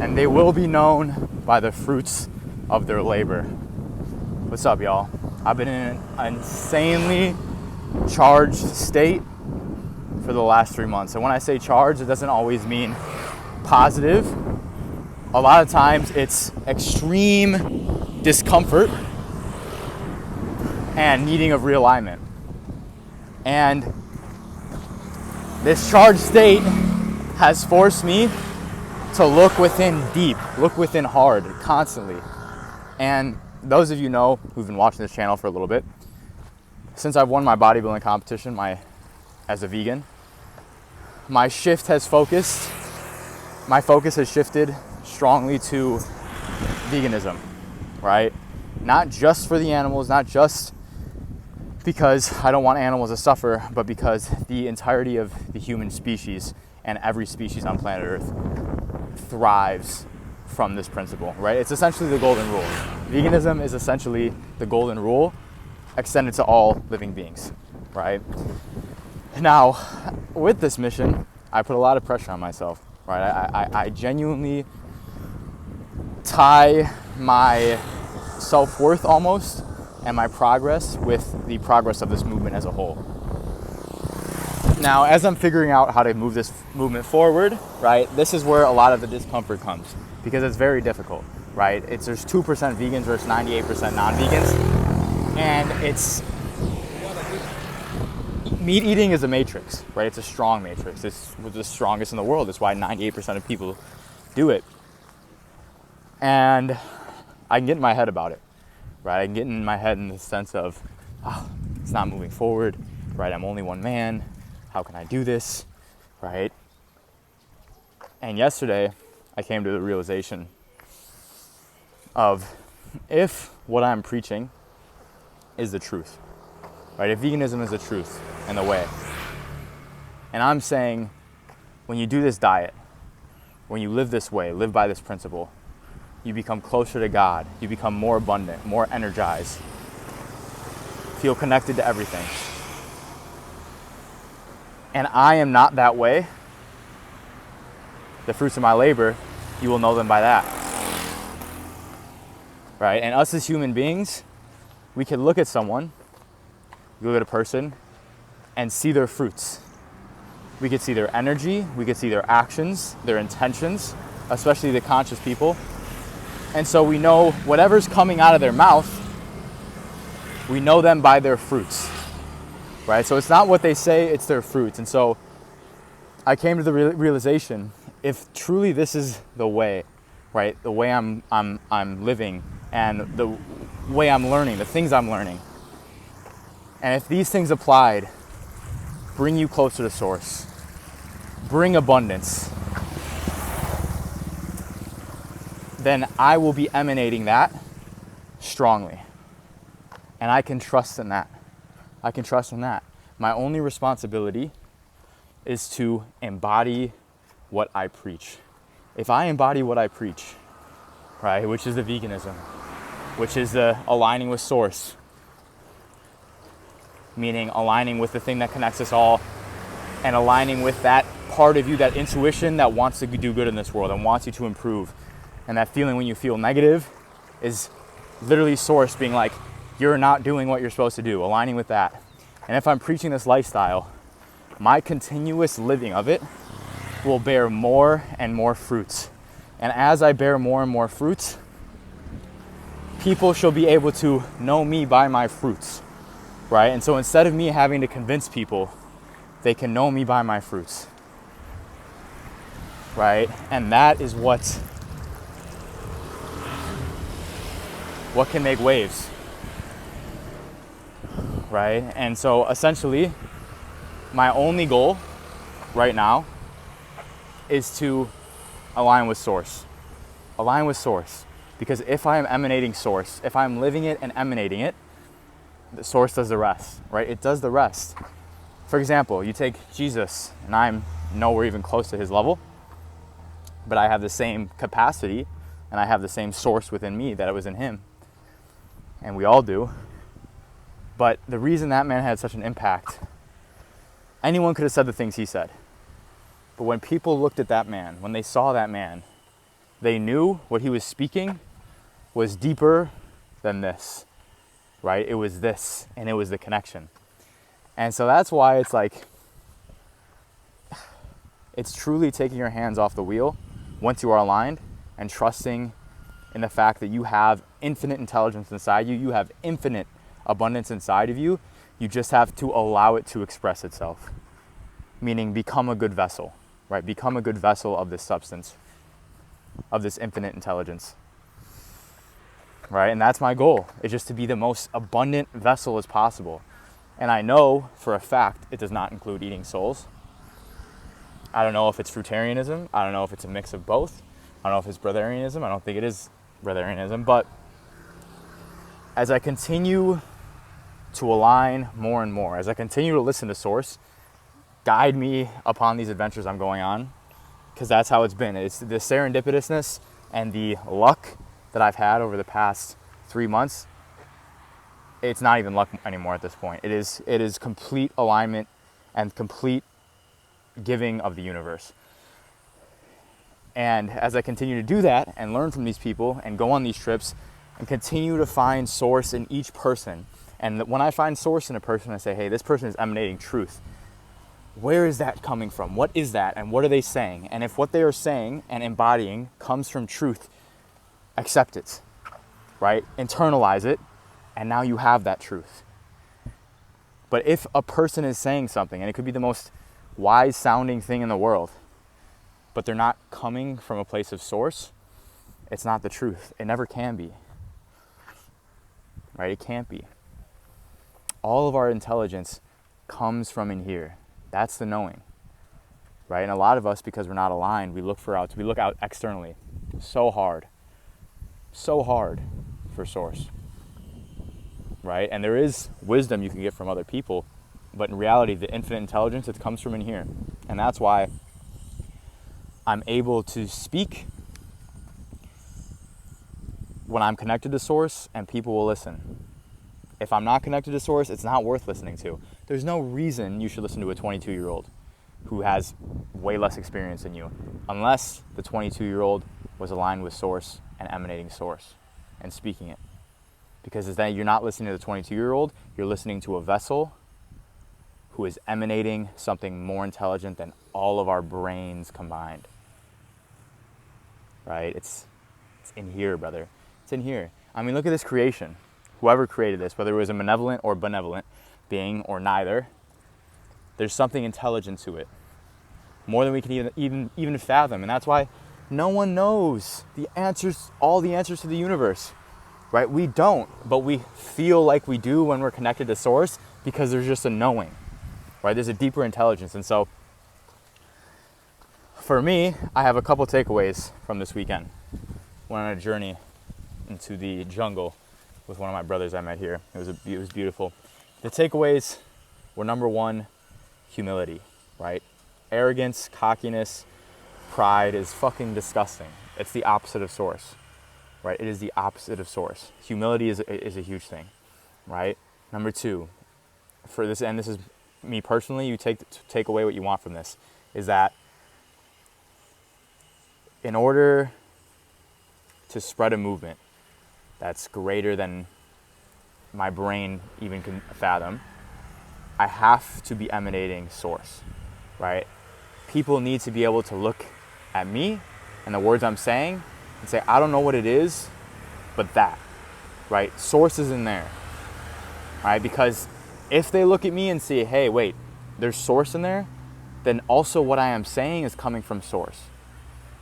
and they will be known by the fruits of their labor. What's up, y'all? I've been in an insanely charged state for the last 3 months. And when I say charged, it doesn't always mean positive. A lot of times it's extreme discomfort and needing of realignment. And this charged state has forced me to look within deep, look within hard, constantly. And those of you know who've been watching this channel for a little bit, since I've won my bodybuilding competition as a vegan, my focus has shifted strongly to veganism, right? Not just for the animals, not just because I don't want animals to suffer, but because the entirety of the human species and every species on planet Earth thrives from this principle, right? It's essentially the golden rule. Veganism is essentially the golden rule extended to all living beings, right? Now, with this mission, I put a lot of pressure on myself, right? I genuinely tie my self-worth almost and my progress with the progress of this movement as a whole. Now, as I'm figuring out how to move this movement forward, right, this is where a lot of the discomfort comes, because it's very difficult, right? There's 2% vegans versus 98% non-vegans, and meat eating is a matrix, right? It's a strong matrix. It's the strongest in the world. That's why 98% of people do it. And I can get in my head about it, right? I can get in my head in the sense of, it's not moving forward, right? I'm only one man. How can I do this, right? And yesterday, I came to the realization of if what I'm preaching is the truth, right? If veganism is the truth and the way, and I'm saying when you do this diet, when you live this way, live by this principle, you become closer to God, you become more abundant, more energized, feel connected to everything. And I am not that way. The fruits of my labor, you will know them by that. Right? And us as human beings, we can look at someone, look at a person, and see their fruits. We could see their energy, we could see their actions, their intentions, especially the conscious people. And so we know whatever's coming out of their mouth, we know them by their fruits. Right? So it's not what they say, it's their fruits. And so I came to the realization, if truly this is the way, right? The way I'm living and the way I'm learning, the things I'm learning. And if these things applied bring you closer to source, bring abundance, then I will be emanating that strongly. And I can trust in that. I can trust in that. My only responsibility is to embody what I preach. If I embody what I preach, right, which is the veganism, which is the aligning with source, meaning aligning with the thing that connects us all and aligning with that part of you, that intuition that wants to do good in this world and wants you to improve. And that feeling when you feel negative is literally source being like, you're not doing what you're supposed to do, aligning with that. And if I'm preaching this lifestyle, my continuous living of it will bear more and more fruits. And as I bear more and more fruits, people shall be able to know me by my fruits, right? And so instead of me having to convince people, they can know me by my fruits, right? And that is what can make waves. Right? And so essentially, my only goal right now is to align with source. Align with source. Because if I am emanating source, if I'm living it and emanating it, the source does the rest, right? It does the rest. For example, you take Jesus, and I'm nowhere even close to his level, but I have the same capacity and I have the same source within me that it was in him. And we all do. But the reason that man had such an impact, anyone could have said the things he said. But when people looked at that man, when they saw that man, They knew what he was speaking was deeper than this, right? It was this, and it was the connection. And so that's why it's like, it's truly taking your hands off the wheel once you are aligned and trusting in the fact that you have infinite intelligence inside you. You have infinite abundance inside of you. You just have to allow it to express itself, meaning become a good vessel, right? Become a good vessel of this substance, of this infinite intelligence, right? And that's my goal, is just to be the most abundant vessel as possible. And I know for a fact it does not include eating souls. I don't know if it's fruitarianism. I don't know if it's a mix of both. I don't know if it's breatharianism. I don't think it is breatharianism. But as I continue to align more and more, as I continue to listen to Source, guide me upon these adventures I'm going on, because that's how it's been. It's the serendipitousness and the luck that I've had over the past 3 months. It's not even luck anymore at this point. It is complete alignment and complete giving of the universe. And as I continue to do that and learn from these people and go on these trips and continue to find Source in each person, and when I find Source in a person, I say, hey, this person is emanating truth. Where is that coming from? What is that? And what are they saying? And if what they are saying and embodying comes from truth, accept it, right? Internalize it, and now you have that truth. But if a person is saying something, and it could be the most wise sounding thing in the world, but they're not coming from a place of Source, it's not the truth. It never can be, right? It can't be. All of our intelligence comes from in here. That's the knowing, right? And a lot of us, because we're not aligned, we look out externally so hard for Source, right? And there is wisdom you can get from other people, but in reality, the infinite intelligence, it comes from in here. And that's why I'm able to speak when I'm connected to Source, and people will listen. If I'm not connected to Source, it's not worth listening to. There's no reason you should listen to a 22-year-old who has way less experience than you, unless the 22-year-old was aligned with Source and emanating Source and speaking it. Because then you're not listening to the 22-year-old, you're listening to a vessel who is emanating something more intelligent than all of our brains combined. Right? It's in here, brother. It's in here. I mean, look at this creation. Whoever created this, whether it was a malevolent or benevolent being or neither, there's something intelligent to it, more than we can even fathom. And that's why no one knows the answers, all the answers to the universe, right? We don't, but we feel like we do when we're connected to Source, because there's just a knowing, right? There's a deeper intelligence. And so for me, I have a couple takeaways from this weekend. Went on a journey into the jungle with one of my brothers I met here. It was beautiful. The takeaways were, number one, humility, right? Arrogance, cockiness, pride is fucking disgusting. It's the opposite of Source, right? It is the opposite of Source. Humility is a huge thing, right? Number two, for this, and this is me personally, you take away what you want from this, is that in order to spread a movement that's greater than my brain even can fathom, I have to be emanating Source, right? People need to be able to look at me and the words I'm saying and say, I don't know what it is, but that, right? Source is in there, right? Because if they look at me and say, hey, wait, there's Source in there, then also what I am saying is coming from Source,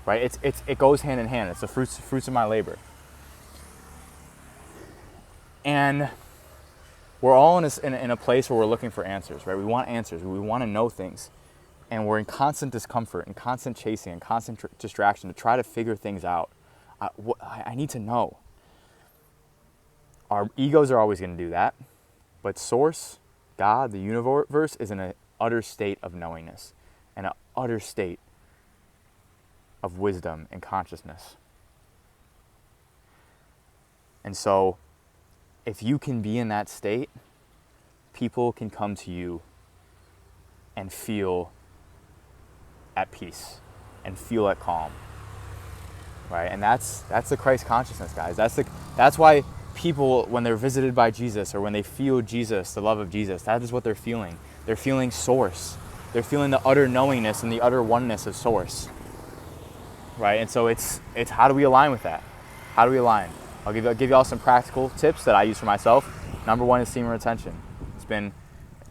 right? It goes hand in hand. It's the fruits of my labor. And we're all in a place where we're looking for answers, right? We want answers. We want to know things. And we're in constant discomfort and constant chasing and constant distraction to try to figure things out. I need to know. Our egos are always going to do that. But Source, God, the universe, is in an utter state of knowingness and an utter state of wisdom and consciousness. And so, if you can be in that state, people can come to you and feel at peace and feel at calm. right? And that's the Christ consciousness, guys. That's why people, when they're visited by Jesus or when they feel Jesus, the love of Jesus, that is what they're feeling. They're feeling source. They're feeling the utter knowingness and the utter oneness of source, right? And so it's how do we align with that? How do we align? I'll give y'all some practical tips that I use for myself. Number one is semen retention.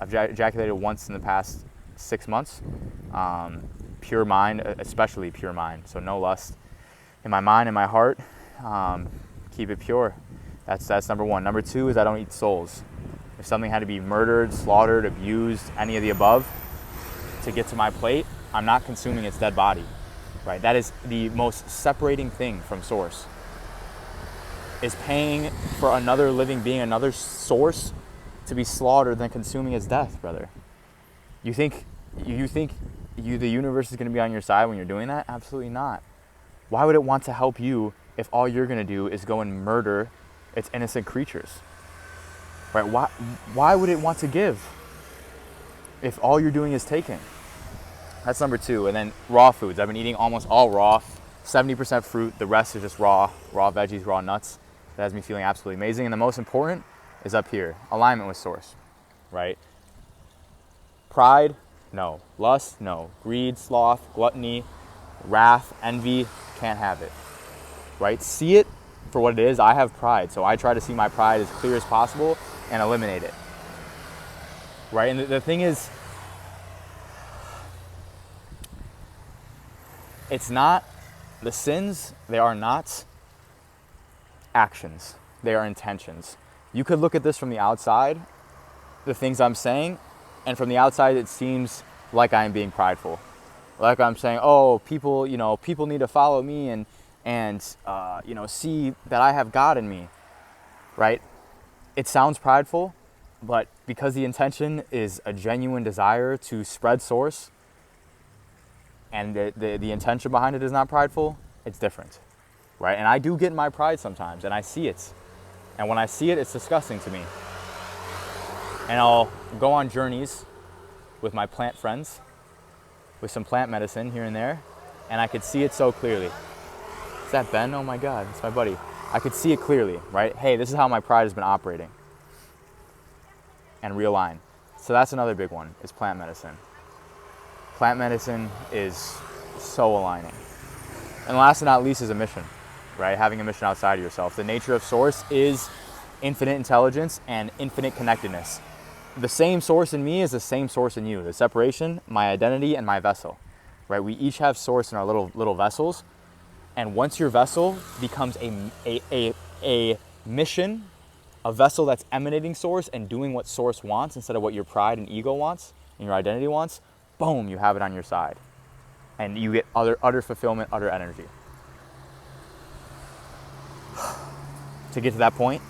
I've ejaculated once in the past 6 months. Pure mind, especially pure mind. So no lust in my mind and my heart. Keep it pure. That's number one. Number two is I don't eat souls. If something had to be murdered, slaughtered, abused, any of the above to get to my plate, I'm not consuming its dead body, right? That is the most separating thing from source, is paying for another living being, another source, to be slaughtered than consuming its death, brother. You think the universe is going to be on your side when you're doing that? Absolutely not. Why would it want to help you if all you're going to do is go and murder its innocent creatures? Right? Why would it want to give if all you're doing is taking? That's number two. And then raw foods. I've been eating almost all raw, 70% fruit. The rest is just raw veggies, raw nuts. That has me feeling absolutely amazing. And the most important is up here, alignment with source, right? Pride, no. Lust, no. Greed, sloth, gluttony, wrath, envy, can't have it, right? See it for what it is. I have pride, so I try to see my pride as clear as possible and eliminate it, right? And the thing is, it's not the sins, they are not actions, they are intentions. You could look at this from the outside, the things I'm saying, and from the outside it seems like I am being prideful. Like I'm saying, oh, people need to follow me and see that I have God in me, right? It sounds prideful, but because the intention is a genuine desire to spread source, and the intention behind it is not prideful, it's different, right? And I do get in my pride sometimes, and I see it. And when I see it, it's disgusting to me. And I'll go on journeys with my plant friends, with some plant medicine here and there, and I could see it so clearly. Is that Ben? Oh my God, it's my buddy. I could see it clearly, right? Hey, this is how my pride has been operating. And realign. So that's another big one, is plant medicine. Plant medicine is so aligning. And last but not least is a mission, right? Having a mission outside of yourself. The nature of source is infinite intelligence and infinite connectedness. The same source in me is the same source in you. The separation, my identity, and my vessel, right? We each have source in our little vessels. And once your vessel becomes a mission, a vessel that's emanating source and doing what source wants instead of what your pride and ego wants and your identity wants, boom, you have it on your side. And you get utter fulfillment, utter energy. To get to that point,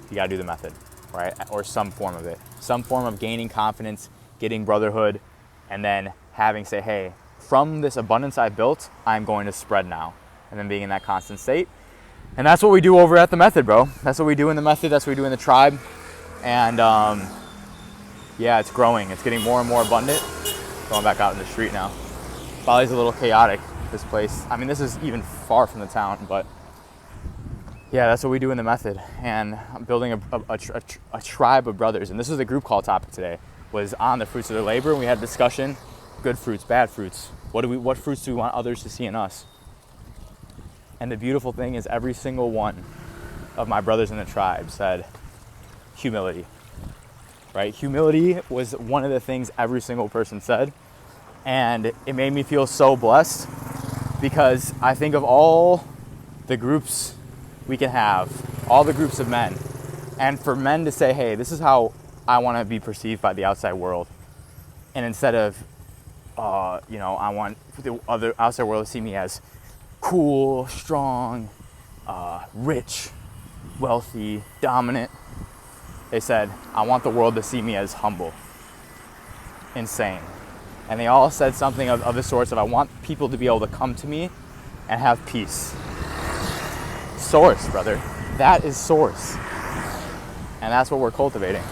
you gotta do the method, right? Or some form of it. Some form of gaining confidence, getting brotherhood, and then having say, hey, from this abundance I've built, I'm going to spread now. And then being in that constant state. And that's what we do over at the method, bro. That's what we do in the method. That's what we do in the tribe. And yeah, it's growing. It's getting more and more abundant. Going back out in the street now. Bali's a little chaotic, this place. I mean, this is even far from the town, but yeah, that's what we do in the method. And I'm building a tribe of brothers. And this was the group call topic today, was on the fruits of their labor. And we had a discussion, good fruits, bad fruits. What fruits do we want others to see in us? And the beautiful thing is every single one of my brothers in the tribe said humility, right? Humility was one of the things every single person said. And it made me feel so blessed, because I think of all the groups we can have, all the groups of men, and for men to say, hey, this is how I want to be perceived by the outside world. And instead of, I want the other outside world to see me as cool, strong, rich, wealthy, dominant. They said, I want the world to see me as humble, insane. And they all said something of the sorts of, I want people to be able to come to me and have peace. Source, brother. That is source. And that's what we're cultivating.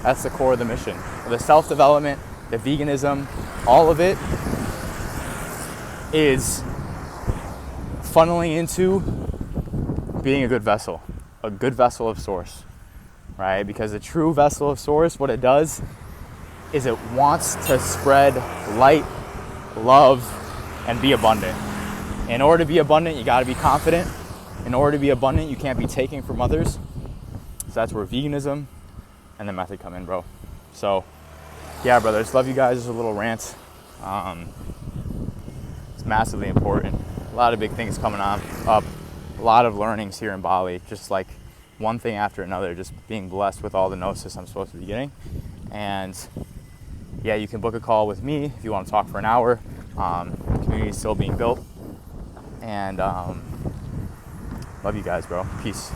That's the core of the mission. The self-development, the veganism, all of it is funneling into being a good vessel of Source, right? Because a true vessel of Source, what it does is it wants to spread light, love, and be abundant. In order to be abundant, you got to be confident. In order to be abundant, you can't be taking from others. So that's where veganism and the method come in, bro. So yeah, brothers, love you guys. Just a little rant. It's massively important. A lot of big things coming up. A lot of learnings here in Bali. Just like one thing after another. Just being blessed with all the gnosis I'm supposed to be getting. And yeah, you can book a call with me if you want to talk for an hour. The community is still being built. And love you guys, bro. Peace.